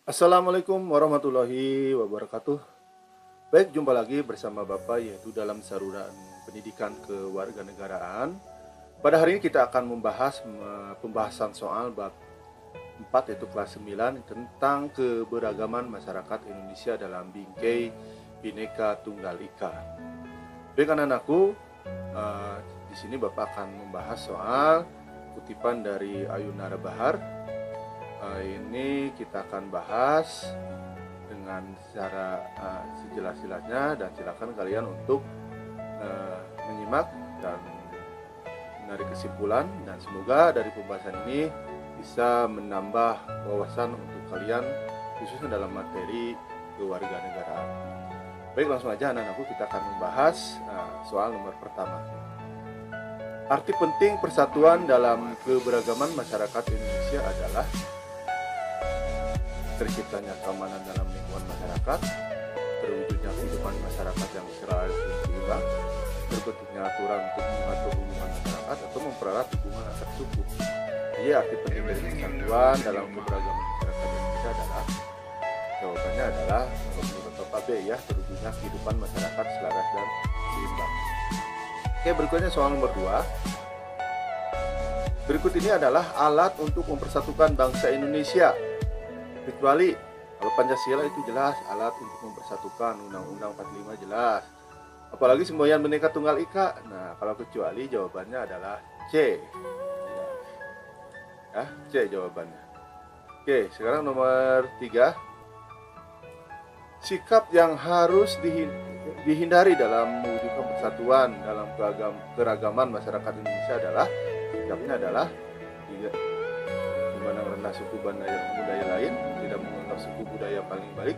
Assalamualaikum warahmatullahi wabarakatuh. Baik, jumpa lagi bersama Bapak yaitu dalam saluran pendidikan kewarganegaraan. Pada hari ini kita akan membahas pembahasan soal bab 4 yaitu kelas 9 tentang keberagaman masyarakat Indonesia dalam bingkai Bhinneka Tunggal Ika. Baik anak-anakku, di sini Bapak akan membahas soal kutipan dari Ayunara Bahar. Ini kita akan bahas dengan secara sejelas-jelasnya, dan silakan kalian untuk menyimak dan menarik kesimpulan, dan semoga dari pembahasan ini bisa menambah wawasan untuk kalian khususnya dalam materi kewarganegaraan. Baik, langsung aja anak-anakku, kita akan membahas soal nomor pertama. Arti penting persatuan dalam keberagaman masyarakat Indonesia adalah terciptanya keamanan dalam lingkungan masyarakat, terwujudnya kehidupan masyarakat yang selaras dan seimbang, terbentuknya aturan untuk mengatur hubungan masyarakat atau mempererat hubungan antar suku. Jadi arti penting dari persatuan dalam keberagaman masyarakat Indonesia adalah, jawabannya adalah menurut Bapak B ya, terwujudnya kehidupan masyarakat selaras dan seimbang. Oke, berikutnya soal nomor 2. Berikut ini adalah alat untuk mempersatukan bangsa Indonesia. Kecuali kalau Pancasila itu jelas alat untuk mempersatukan, Undang-Undang 45 jelas. Apalagi semboyan Bhinneka Tunggal Ika. Nah, kalau kecuali jawabannya adalah C. Ya, C jawabannya. Oke, sekarang nomor 3. Sikap yang harus dihindari dalam mewujudkan persatuan dalam keragaman masyarakat Indonesia adalah, sikapnya adalah memandang rendah suku budaya lain, tidak menganggap suku budaya paling baik,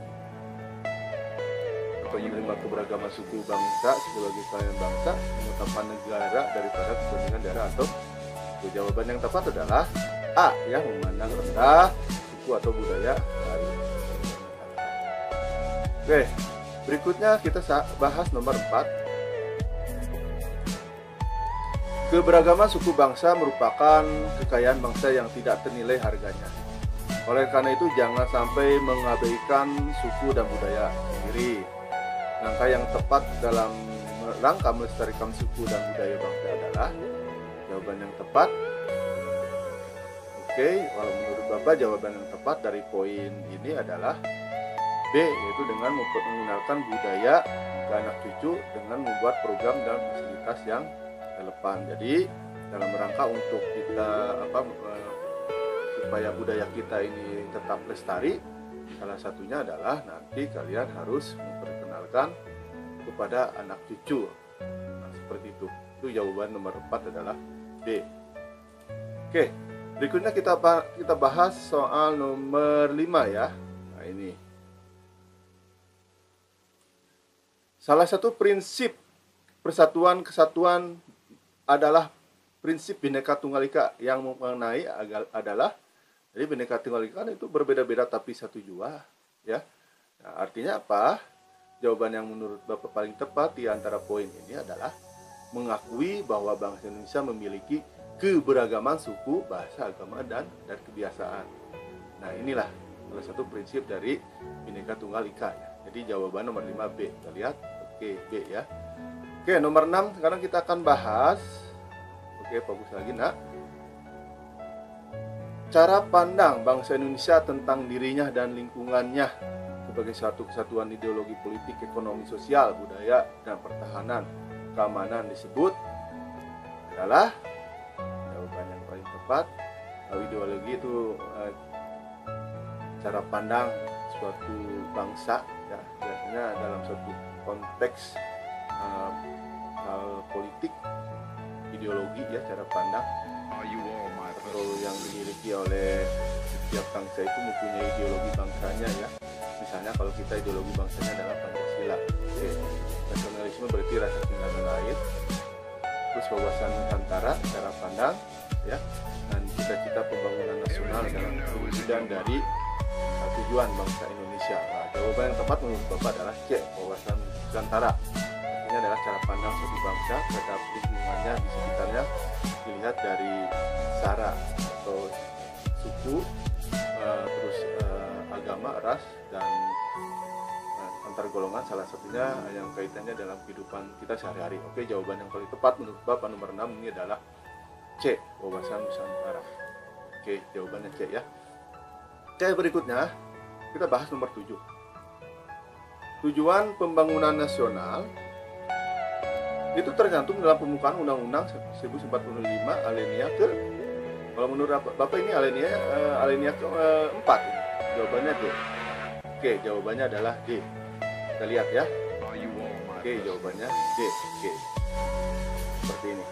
atau menerima keberagaman suku bangsa sebagai sekalian bangsa, mengutamakan negara daripada kepentingan daerah, atau jawaban yang tepat adalah A ya, memandang rendah suku atau budaya lain. Oke, berikutnya kita bahas nomor 4. Keberagaman suku bangsa merupakan kekayaan bangsa yang tidak ternilai harganya. Oleh karena itu, jangan sampai mengabaikan suku dan budaya sendiri. Langkah yang tepat dalam rangka melestarikan suku dan budaya bangsa adalah, jawaban yang tepat. Oke, kalau menurut Bapak jawaban yang tepat dari poin ini adalah B, yaitu dengan menggunakan budaya ke anak cucu dengan membuat program dan fasilitas yang relevan. Jadi dalam rangka untuk kita supaya budaya kita ini tetap lestari, salah satunya adalah nanti kalian harus memperkenalkan kepada anak cucu. Nah, seperti itu. Itu jawaban nomor 4 adalah D. Oke, berikutnya kita bahas soal nomor 5 ya. Nah, ini. Salah satu prinsip persatuan kesatuan adalah prinsip Bhinneka Tunggal Ika, yang mengenai adalah, jadi Bhinneka Tunggal Ika itu berbeda-beda tapi satu jua ya. Nah, artinya apa? Jawaban yang menurut Bapak paling tepat di antara poin ini adalah mengakui bahwa bangsa Indonesia memiliki keberagaman suku, bahasa, agama, dan kebiasaan. Nah, inilah salah satu prinsip dari Bhinneka Tunggal Ika ya. Jadi jawaban nomor 5B. Kita lihat. Oke, B ya. Oke, nomor 6 sekarang kita akan bahas. Oke, fokus lagi nak. Cara pandang bangsa Indonesia tentang dirinya dan lingkungannya sebagai suatu kesatuan ideologi politik, ekonomi, sosial, budaya, dan pertahanan, keamanan disebut adalah, jawaban yang paling tepat. Ideologi itu cara pandang suatu bangsa ya, biasanya dalam suatu konteks hal politik, ideologi ya, cara pandang atau yang dimiliki oleh setiap bangsa itu mempunyai ideologi bangsanya ya. Misalnya kalau kita ideologi bangsanya adalah Pancasila. Oke. Nasionalisme berarti rasa cinta tanah air, terus wawasan Nusantara, cara pandang ya, dan cita-cita pembangunan nasional dalam perwujudan dari tujuan bangsa Indonesia. Nah, jawaban yang tepat menurut Bapak adalah C, wawasan Nusantara. Ini adalah cara pandang suatu bangsa terhadap lingkungannya di sekitarnya dilihat dari sara atau suku, terus agama agama, ras, dan antar golongan, salah satunya yang kaitannya dalam kehidupan kita sehari-hari. Oke, jawaban yang paling tepat menurut Bapak nomor 6 ini adalah C, wawasan Nusantara. Oke, jawabannya C ya. Oke, berikutnya kita bahas nomor 7. Tujuan pembangunan nasional itu tercantum dalam pembukaan Undang-Undang 1045 alinea ke, kalau menurut Bapak ini alinea ke-4. Jawabannya D. Oke, jawabannya adalah D. Kita lihat ya. Oke, jawabannya D. Oke. Seperti ini.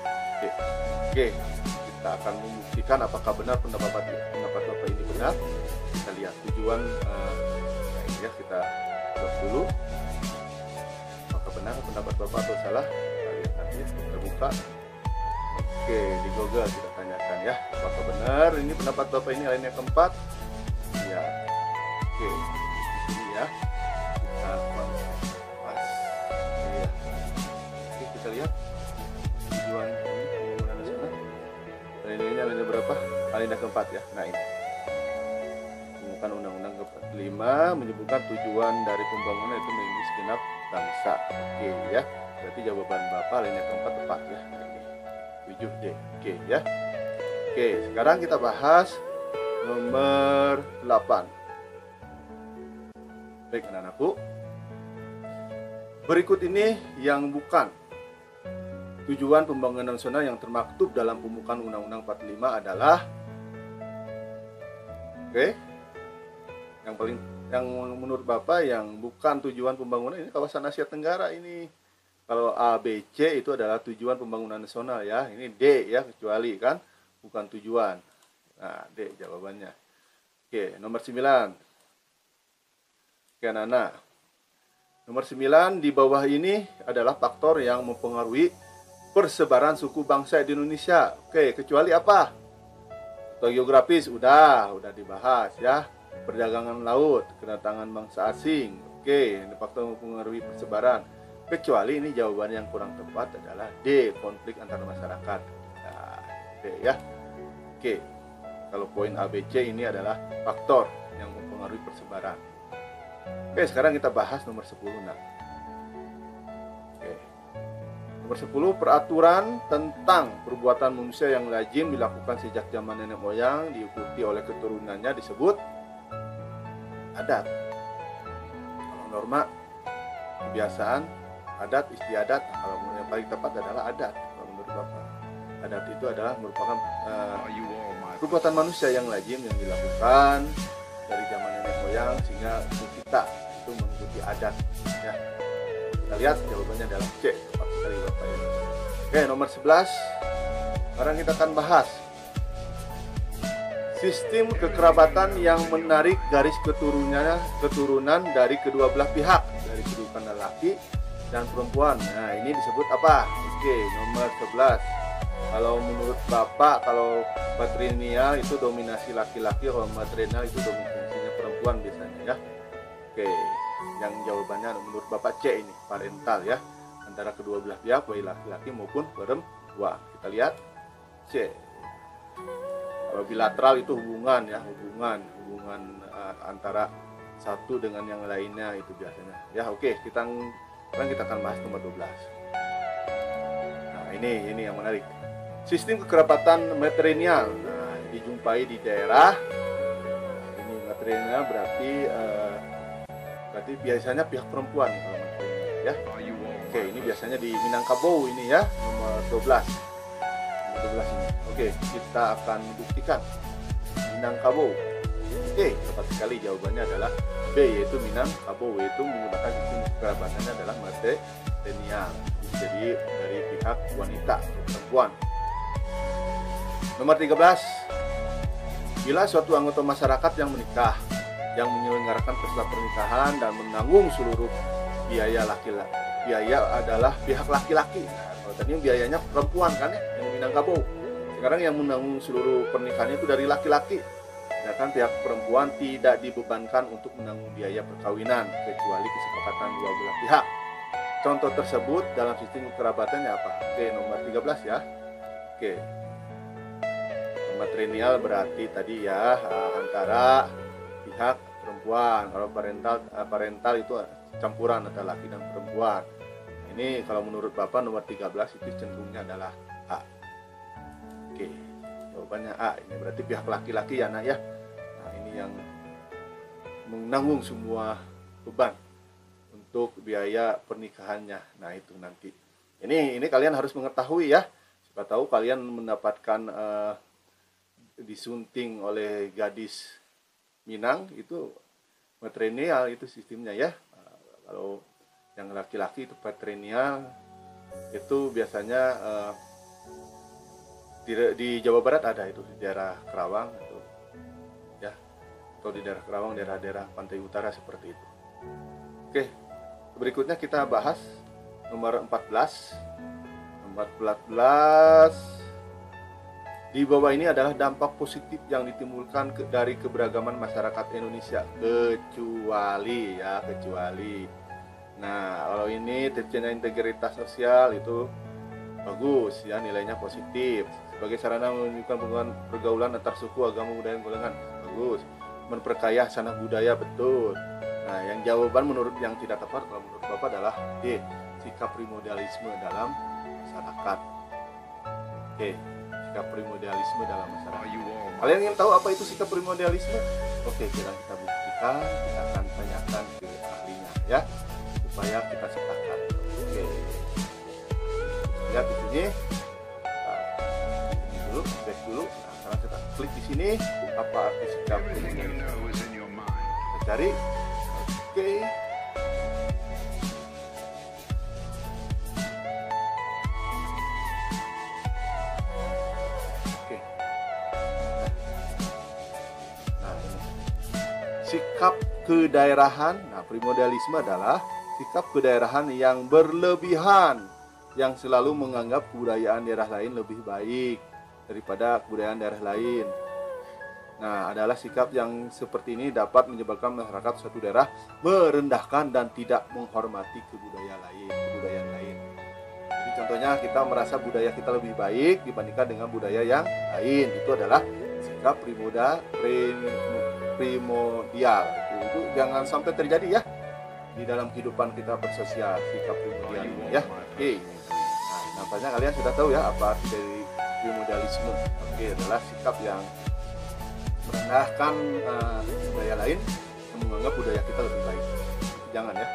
D. Oke. Kita akan membuktikan apakah benar pendapat Bapak ini benar. Kita lihat tujuan ya, kita close dulu. Apakah benar pendapat Bapak atau salah? Kita lihat nanti, kita buka. Oke, di Google kita tanyakan ya, apakah benar ini pendapat Bapak ini alinea keempat? Ya. Oke. Ini ya. Kita pas. Ya. Oke, kita lihat tujuan pembangunan nasional. Alinea berapa? Alinea keempat ya. Nah, ini. Pembukaan Undang-Undang ke-45 menyebutkan tujuan dari pembangunan itu melindungi segenap bangsa. Oke ya. Berarti jawaban Bapak alinea keempat tepat ya. 7D. Oke ya. Oke, sekarang kita bahas nomor 8. Baik anak-anakku, berikut ini yang bukan tujuan pembangunan nasional yang termaktub dalam pembukaan Undang-Undang 45 adalah, oke, yang menurut Bapak yang bukan tujuan pembangunan ini kawasan Asia Tenggara ini. Kalau A, B, C itu adalah tujuan pembangunan nasional ya. Ini D ya, kecuali kan bukan tujuan. Nah, D jawabannya. Oke, nomor 9. Oke, anak-anak. Nomor 9 di bawah ini adalah faktor yang mempengaruhi persebaran suku bangsa di Indonesia. Oke, kecuali apa? Faktor geografis udah dibahas ya. Perdagangan laut, kedatangan bangsa asing. Oke, ini faktor mempengaruhi persebaran. Kecuali ini jawaban yang kurang tepat adalah D, konflik antar masyarakat. Nah, D ya. Oke, kalau poin A, B, C ini adalah faktor yang mempengaruhi persebaran. Oke, sekarang kita bahas nomor 10. Nah. Oke. Nomor 10, peraturan tentang perbuatan manusia yang lazim dilakukan sejak zaman nenek moyang diikuti oleh keturunannya disebut adat. Kalau norma, kebiasaan, adat, istiadat. Kalau yang paling tepat adalah adat. Kalau menurut Bapak, adat itu adalah merupakan perbuatan manusia yang lazim yang dilakukan dari zaman nenek moyang sehingga kita itu mengikuti adat. Ya. Kita lihat jawabannya adalah C. Tepat sekali Bapak ya. Oke, nomor 11. Sekarang kita akan bahas sistem kekerabatan yang menarik garis keturunan dari kedua belah pihak, dari kedudukan laki dan perempuan. Nah, ini disebut apa? Oke, nomor 11. Kalau menurut Bapak, kalau patrilineal itu dominasi laki-laki, kalau matrilineal itu dominasinya perempuan biasanya ya. Oke, yang jawabannya menurut Bapak C ini, parental ya, antara kedua belah pihak, baik laki-laki maupun perempuan. Kita lihat C. Kalau bilateral itu hubungan ya, hubungan antara satu dengan yang lainnya itu biasanya. Ya, oke, sekarang kita akan bahas nomor 12. Nah, ini yang menarik. Sistem kekerabatan matrilineal. Nah, dijumpai di daerah. Ini matrilineal berarti biasanya pihak perempuan kalau matrilineal ya. Oke, ini biasanya di Minangkabau ini ya, nomor 12. Nomor 12 ini. Oke, kita akan buktikan Minangkabau. Oke, tepat sekali jawabannya adalah B, yaitu Minangkabau, yaitu menggunakan sistem kekerabatannya adalah matrilineal. Jadi dari pihak wanita atau perempuan. Nomor 13. Bila suatu anggota masyarakat yang menikah, yang menyelenggarakan pesta pernikahan dan menanggung seluruh biaya laki-laki, biaya adalah pihak laki-laki. Nah, kalau tadi biayanya perempuan kan ya, yang Minangkabau. Sekarang yang menanggung seluruh pernikahannya itu dari laki-laki. Sedangkan pihak perempuan tidak dibebankan untuk menanggung biaya perkawinan kecuali kesepakatan dua belah pihak. Contoh tersebut dalam sistem kekerabatannya apa? Oke, nomor 13 ya. Oke. Matrilineal berarti tadi ya antara pihak perempuan. Kalau parental itu campuran antara laki dan perempuan. Nah, ini kalau menurut Bapak nomor 13 itu cenderungnya adalah A. Oke, jawabannya A. Ini berarti pihak laki-laki ya nak ya. Nah, ini yang menanggung semua beban untuk biaya pernikahannya. Nah, itu nanti. Ini kalian harus mengetahui ya. Siapa tahu kalian mendapatkan disunting oleh gadis Minang itu matrilineal itu sistemnya ya. Kalau yang laki-laki itu patrilineal itu biasanya di Jawa Barat ada itu di daerah Kerawang itu ya, atau di daerah Kerawang, daerah-daerah pantai utara seperti itu. Oke, berikutnya kita bahas nomor 14. Nomor 14 di bawah ini adalah dampak positif yang ditimbulkan dari keberagaman masyarakat Indonesia, kecuali. Nah, kalau ini terciptanya integritas sosial itu bagus ya, nilainya positif. Sebagai sarana menunjukkan pergaulan antar suku, agama, budaya, dan golongan, bagus. Memperkaya sanak budaya, betul. Nah, yang jawaban menurut yang tidak tepat kalau menurut Bapak adalah D, sikap primordialisme dalam masyarakat. Oke, sikap primordialisme dalam masyarakat. Kalian ingin tahu apa itu sikap primordialisme? Oke, kita buktikan, kita akan tanyakan ke ahlinya ya, supaya kita sepakat. Oke, lihat di sini. Back dulu. Nah, sekarang kita klik di sini. Apa arti sikap primordialisme? Kita cari. Oke. Nah, ini. Sikap kedaerahan. Nah, primordialisme adalah sikap kedaerahan yang berlebihan, yang selalu menganggap kebudayaan daerah lain lebih baik daripada kebudayaan daerah lain. Nah, adalah sikap yang seperti ini dapat menyebabkan masyarakat suatu daerah merendahkan dan tidak menghormati kebudayaan lain. Jadi contohnya kita merasa budaya kita lebih baik dibandingkan dengan budaya yang lain. Itu adalah sikap primordial. Itu jangan sampai terjadi ya di dalam kehidupan kita bersosial, sikap primordial ini ya. Oke. Nah, nampaknya kalian sudah tahu ya apa arti dari primordialisme. Oke, adalah sikap yang merendahkan budaya lain dan menganggap budaya kita lebih baik. Jangan ya.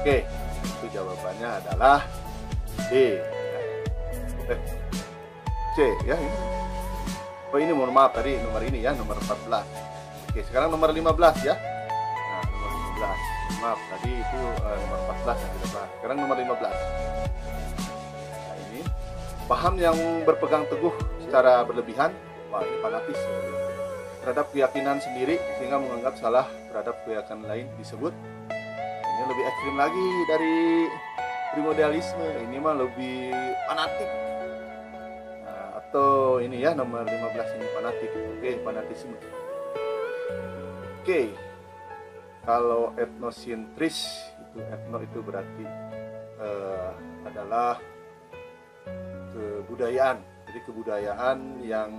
Oke, itu jawabannya adalah D ya. C ya ini. Oh ini mohon maaf tadi nomor ini ya, nomor 14. Oke, sekarang nomor 15 ya. Nah, nomor 15. Maaf, tadi itu nomor 14 yang kita bahas. Sekarang nomor 15. Nah, ini paham yang berpegang teguh secara berlebihan, wah ini fanatis terhadap keyakinan sendiri sehingga menganggap salah terhadap keyakinan lain disebut. Ini lebih ekstrim lagi dari primordialisme. Ini mah lebih fanatik. Nah, atau ini ya nomor 15 ini fanatik. Oke, fanatisme. Oke. Kalau etnosentris itu berarti adalah kebudayaan. Jadi kebudayaan yang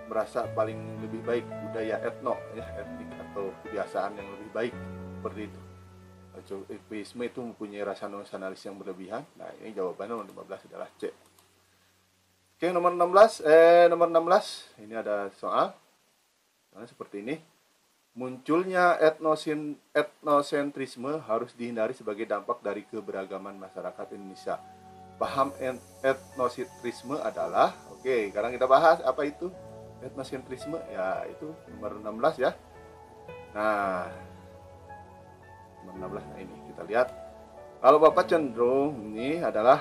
merasa paling lebih baik, budaya etno ya, etnik atau kebiasaan yang lebih baik seperti itu. Etnisme itu mempunyai rasa nasionalis yang berlebihan. Nah, ini jawabannya nomor 15 adalah C. Oke, nomor 16 ini ada soal. Nah, seperti ini. Munculnya etnosentrisme harus dihindari sebagai dampak dari keberagaman masyarakat Indonesia. Paham etnosentrisme adalah, oke, sekarang kita bahas apa itu etnosentrisme, ya itu nomor 16 ya. Nah, nomor 16, nah ini kita lihat. Kalau Bapak cenderung ini adalah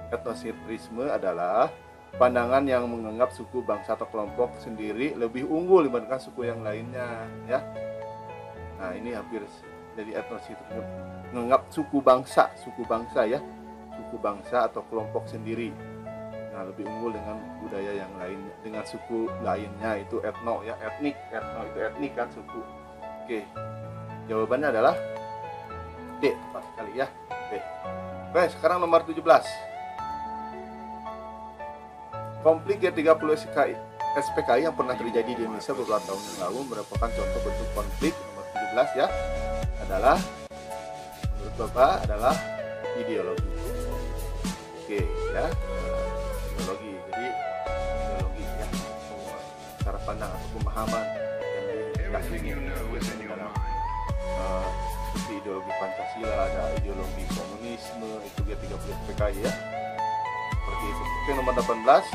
etnosentrisme adalah pandangan yang menganggap suku, bangsa atau kelompok sendiri lebih unggul dibandingkan suku yang lainnya ya. Nah, ini hampir jadi etnosentrisme, menganggap suku bangsa ya, suku bangsa atau kelompok sendiri nah lebih unggul dengan budaya yang lain, dengan suku lainnya. Itu etno ya, etnik. Etno itu etnik kan, suku. Oke, jawabannya adalah D, tepat sekali ya, D. Oke, sekarang nomor 17. Konflik G30 SPKI yang pernah terjadi di Indonesia beberapa tahun yang lalu merupakan contoh bentuk konflik. Nomor 17 ya adalah menurut Bapak adalah ideologi. Oke ya, ideologi. Jadi ideologi ya, cara pandang atau pemahaman yang diyakini dalam seperti ideologi Pancasila, ada ideologi komunisme, itu G30 SPKI ya. Seperti itu. Oke, nomor 18.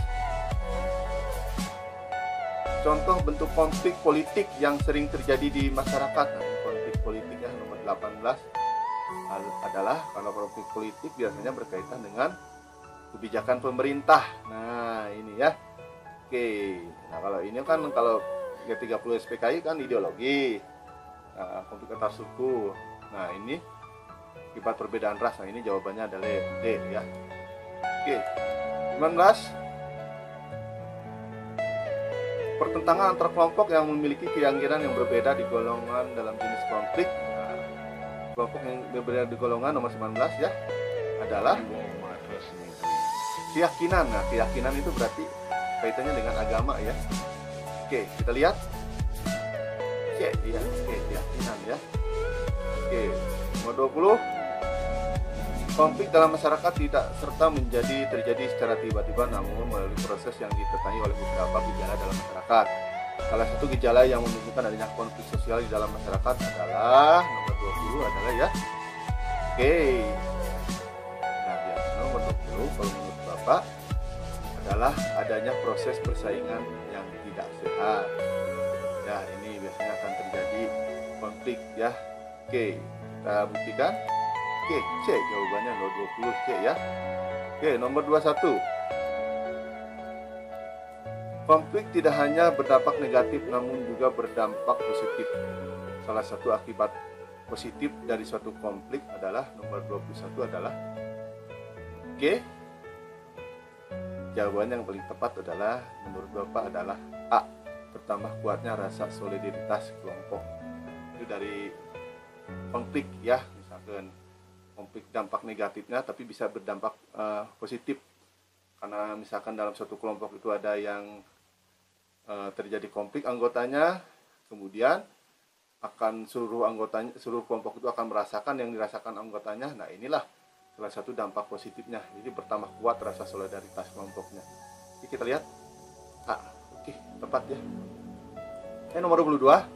Contoh bentuk konflik politik yang sering terjadi di masyarakat. Nah, konflik politik ya, nomor 18 adalah kalau konflik politik biasanya berkaitan dengan kebijakan pemerintah. Nah, ini ya. Oke. Nah, kalau ini kan kalau G30 SPKI kan ideologi. Nah, konflik antar suku. Nah, ini akibat perbedaan ras. Nah, ini jawabannya adalah D ya. Oke. 19. Pertentangan antar kelompok yang memiliki keyakinan yang berbeda di golongan dalam jenis konflik. Nah, kelompok yang berbeda di golongan nomor 19 ya adalah keyakinan. Nah, keyakinan itu berarti kaitannya dengan agama ya. Oke, kita lihat. Oke, ya, oke, keyakinan ya. Oke, nomor 20. Konflik dalam masyarakat tidak serta terjadi secara tiba-tiba, namun melalui proses yang ditandai oleh beberapa gejala dalam masyarakat. Salah satu gejala yang menunjukkan adanya konflik sosial di dalam masyarakat adalah nomor 20 adalah ya. Oke. Nah, biasanya nomor 20 kalau menurut Bapak adalah adanya proses persaingan yang tidak sehat. Ya, ini biasanya akan terjadi konflik ya. Oke, kita buktikan. Oke, C jawabannya nomor 20 C ya. Oke, nomor 21. Konflik tidak hanya berdampak negatif namun juga berdampak positif. Salah satu akibat positif dari suatu konflik adalah nomor 21 adalah G. Jawaban yang paling tepat adalah menurut Bapak adalah A. Bertambah kuatnya rasa solidaritas kelompok. Itu dari konflik ya, misalkan konflik dampak negatifnya tapi bisa berdampak positif karena misalkan dalam suatu kelompok itu ada yang terjadi konflik anggotanya, kemudian akan seluruh kelompok itu akan merasakan yang dirasakan anggotanya. Nah, inilah salah satu dampak positifnya, jadi bertambah kuat rasa solidaritas kelompoknya. Oke, kita lihat oke, tepat ya. Nomor 22.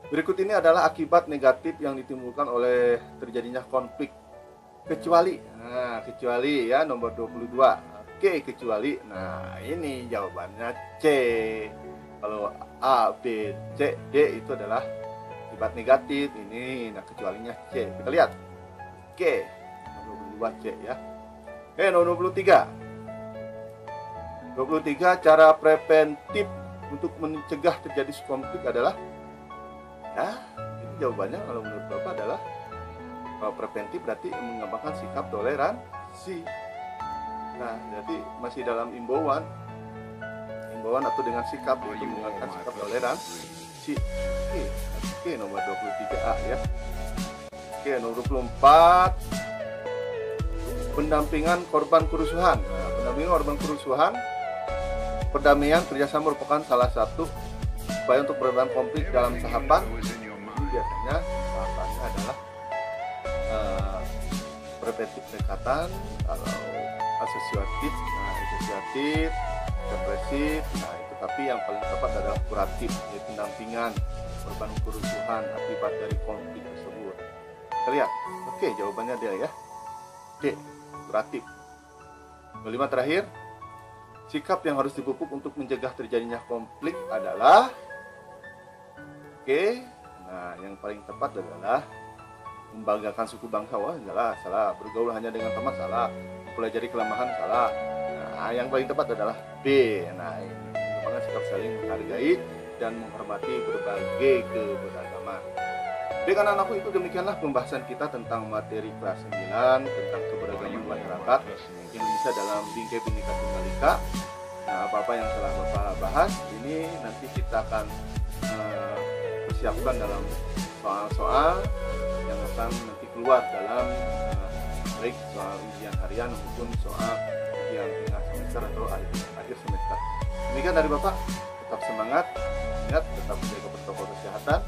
Berikut ini adalah akibat negatif yang ditimbulkan oleh terjadinya konflik. Kecuali. Nah, kecuali ya nomor 22. Oke, kecuali. Nah, ini jawabannya C. Kalau A, B, C, D itu adalah akibat negatif. Ini, nah kecualinya C. Kita lihat. Oke, nomor 22 C ya. Nomor 23. 23 cara preventif untuk mencegah terjadi konflik adalah ya, ini jawabannya kalau menurut Bapak adalah kalau preventif berarti mengembangkan sikap toleransi. Nah, jadi masih dalam imbauan atau dengan sikap yaitu mengembangkan sikap toleransi. Oke, nomor 23A ya. Oke, nomor 24 pendampingan korban kerusuhan. Nah, pendampingan korban kerusuhan, perdamaian kerjasama merupakan salah satu upaya untuk meredam konflik dalam tahapan. Ini biasanya tahapannya adalah preventif pendekatan, kalau asosiatif, represif, nah itu, tapi yang paling tepat adalah kuratif, yaitu pendampingan korban kerusuhan akibat dari konflik tersebut. Kita lihat, oke jawabannya dia ya, D, kuratif. Kelima terakhir, sikap yang harus dipupuk untuk mencegah terjadinya konflik adalah nah yang paling tepat adalah membanggakan suku bangsa. Wah, salah. Bergaul hanya dengan teman, salah. Mempelajari kelemahan, salah. Nah, yang paling tepat adalah B. Nah, ini merupakan sikap saling menghargai dan menghormati berbagai keberagaman. Baik anak-anakku, itu demikianlah pembahasan kita tentang materi kelas 9 tentang keberagaman masyarakat Indonesia dalam Bingkai Bhinneka Tunggal Ika. Nah, apa-apa yang telah Bapak bahas ini nanti kita akan persiapkan dalam soal-soal yang akan nanti keluar dalam baik soal ujian harian maupun soal ujian tengah semester. semester atau akhir semester. Demikian dari Bapak, tetap semangat, ingat tetap menjaga protokol kesehatan,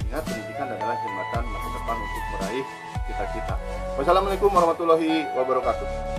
ingat pendidikan adalah jembatan masa depan untuk meraih cita-cita. Wassalamualaikum warahmatullahi wabarakatuh.